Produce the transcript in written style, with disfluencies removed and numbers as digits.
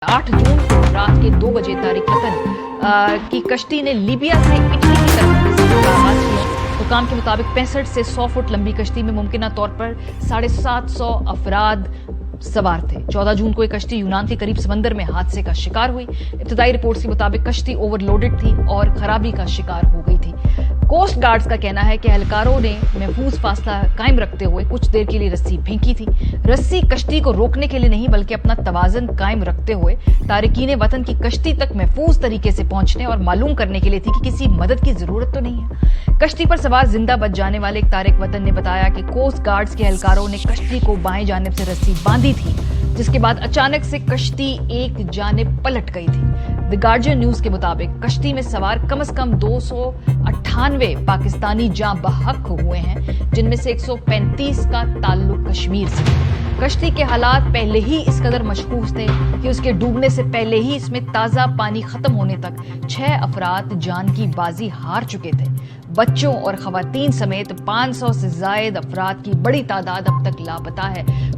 8 जून को रात के 2 बजे तारिक वतन की कश्ती ने लीबिया से इटली की तरफ सफर का आगाज किया। हुकाम के मुताबिक 65 से 100 फुट लंबी कश्ती में मुमकिना तौर पर 750 अफराद सवार थे। 14 जून को एक कश्ती यूनान के करीब समंदर में हादसे का शिकार हुई। इब्तदाई रिपोर्ट्स के मुताबिक कश्ती ओवरलोडेड थी और खराबी का शिकार हो गई थी। कोस्ट गार्ड्स का कहना है कि एहलकारों ने महफूज फासला कायम रखते हुए कुछ देर के लिए रस्सी फेंकी थी। रस्सी कश्ती को रोकने के लिए नहीं बल्कि अपना तवाज़न कायम रखते हुए तारिकीन वतन की कश्ती तक महफूज तरीके से पहुंचने और मालूम करने के लिए थी कि किसी मदद की जरूरत तो नहीं है। कश्ती पर सवार जिंदा बच जाने वाले एक तारिक वतन ने बताया कि कोस्ट गार्ड्स के एहलकारों ने कश्ती को बाएं जानिब से रस्सी बांधी थी, जिसके बाद अचानक से कश्ती एक जानिब पलट गई थी। द गार्जियन न्यूज के मुताबिक कश्ती में सवार कम से कम 298 पाकिस्तानी जाँ बहक हुए हैं, जिनमें से 135 का ताल्लुक कश्मीर से। कश्ती के हालात पहले ही इस कदर मशकूक थे कि उसके डूबने से पहले ही इसमें ताज़ा पानी खत्म होने तक 6 अफराद जान की बाजी हार चुके थे। बच्चों और खवातीन समेत 500 से जायद अफराद की बड़ी तादाद अब तक लापता है।